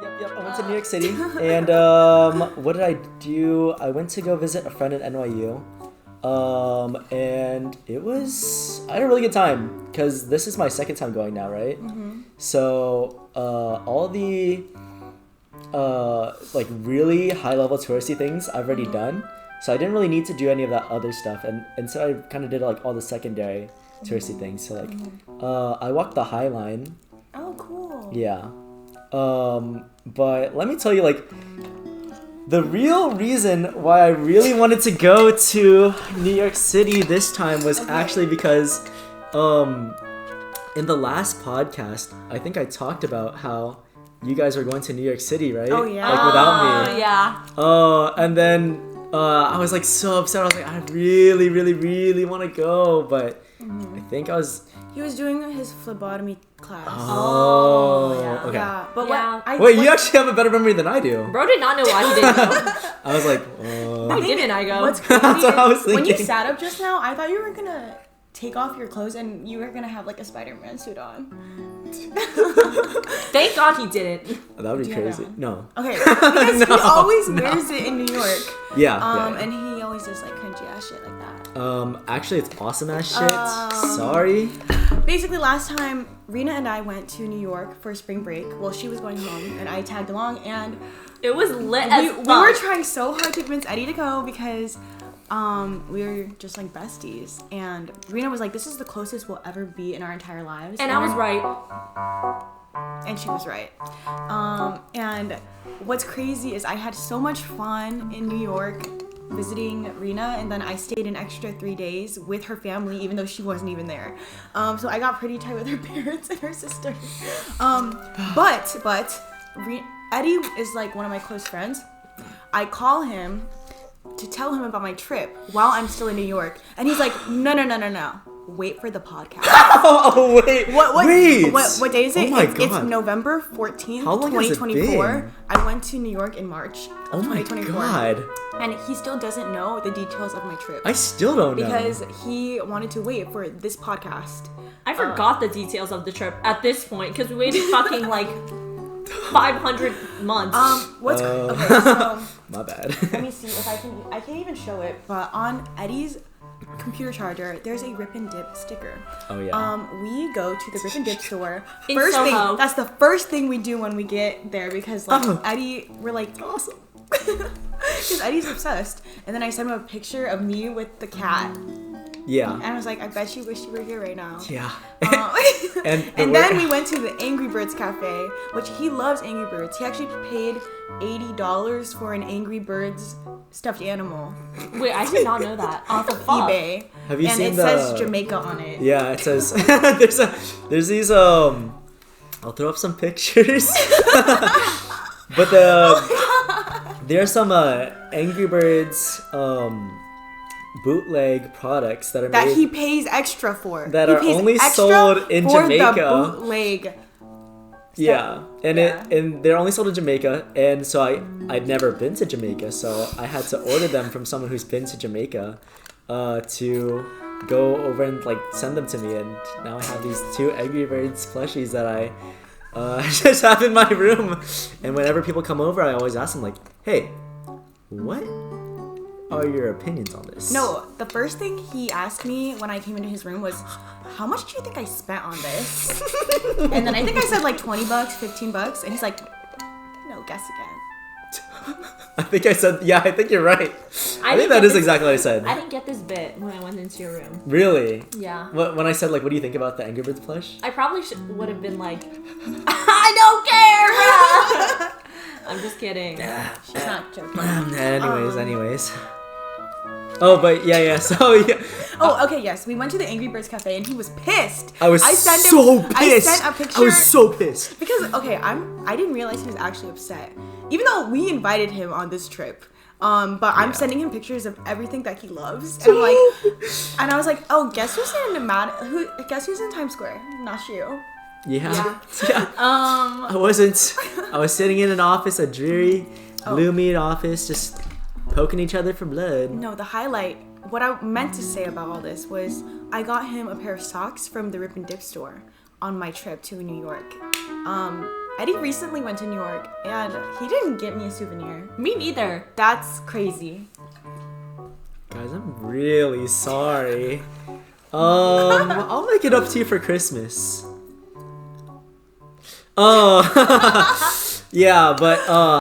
Yep. I went to New York City, and what did I do? I went to go visit a friend at NYU, and I had a really good time because this is my second time going now, right? Mm-hmm. So all the like really high level touristy things I've already done, so I didn't really need to do any of that other stuff, and so I kind of did like all the secondary touristy things. So like I walked the High Line. Oh, cool. Yeah. But let me tell you, like, the real reason why I really wanted to go to New York City this time was actually because, in the last podcast, I think I talked about how you guys were going to New York City, right? Oh, yeah. Like, without me. Yeah. And then, I was, like, so upset. I was like, I really, really, really want to go, but I think I was... He was doing his phlebotomy class. Oh, yeah. Okay. Yeah, but Yeah. You actually have a better memory than I do. Bro did not know why he didn't go. I was like, Why didn't I go? What's crazy That's what I was when you thinking. sat up just now, I thought you were gonna take off your clothes and you were gonna have like a Spider-Man suit on. Thank God he didn't. That would be Do you have crazy. that No. Okay, because he always wears it in New York. Yeah. And he always does like crunchy ass shit like that. Actually, it's awesome ass shit. Sorry. Basically, last time Reena and I went to New York for spring break. Well, she was going home and I tagged along, and It was lit we as were fuck. trying so hard to convince Eddie to go because we were just like besties, and Reena was like, "This is the closest we'll ever be in our entire lives," And I was right. and she was right. And what's crazy is I had so much fun in New York visiting Reena, and then I stayed an extra 3 days with her family, even though she wasn't even there. So I got pretty tight with her parents and her sister. But Eddie is like one of my close friends. I call him to tell him about my trip while I'm still in New York, and he's like, no. Wait for the podcast. Oh wait. Wait. What day is it? Oh my It's God. November 14th, How long has it 2024. been? I went to New York in March Oh of my 2024. God. And he still doesn't know the details of my trip. I still don't know. Because he wanted to wait for this podcast. I forgot the details of the trip at this point because we waited fucking like 500 months. Okay, so My bad. let me see if I can't even show it, but on Eddie's computer charger, there's a Rip and Dip sticker. Oh yeah. We go to the Rip and Dip store. In First thing, Soho. that's the first thing we do when we get there because like Oh. Eddie, we're like awesome. Because Eddie's obsessed. And then I sent him a picture of me with the cat. Yeah. And I was like, I bet you wish you were here right now. Yeah. And then we went to the Angry Birds Cafe, which he loves Angry Birds. He actually paid $80 for an Angry Birds stuffed animal Wait, I did not know that. off of eBay. Have you and seen it the? says Jamaica on it. Yeah, it says there's these I'll throw up some pictures. But there are some Angry Birds bootleg products that are That made he pays extra for. that He are pays only extra sold in for Jamaica. The bootleg. Yeah, and Yeah. and they're only sold in Jamaica, and so I'd never been to Jamaica, so I had to order them from someone who's been to Jamaica, to go over and like send them to me, and now I have these 2 Angry Birds plushies that I just have in my room, and whenever people come over, I always ask them like, "Hey, what are your opinions on this?" No, the first thing he asked me when I came into his room was, how much do you think I spent on this? And then I think I said like $20, $15, and he's like, no, guess again. I think I said, yeah, I think you're right. I think didn't that get is this- exactly what I said. I didn't get this bit when I went into your room. Really? Yeah. When I said like, what do you think about the Angry Birds plush? I probably would have been like, I don't care, bro. I'm just kidding. She's not joking. Anyways. Oh, but yeah. So yeah, Oh, okay, yes. We went to the Angry Birds Cafe and he was pissed. I was sent so pissed. I sent a picture. I was so pissed. Because, okay, I didn't realize he was actually upset. Even though we invited him on this trip. But I'm sending him pictures of everything that he loves. And I'm like, and I was like, oh, guess who's in Times Square? Not you. Yeah. I wasn't. I was sitting in an office, a dreary, gloomy office, just poking each other for blood. No, the highlight, what I meant to say about all this was I got him a pair of socks from the Rip and Dip store on my trip to New York. Eddie recently went to New York and he didn't get me a souvenir. Me neither. That's crazy. Guys, I'm really sorry. I'll make it up to you for Christmas. Oh, yeah, but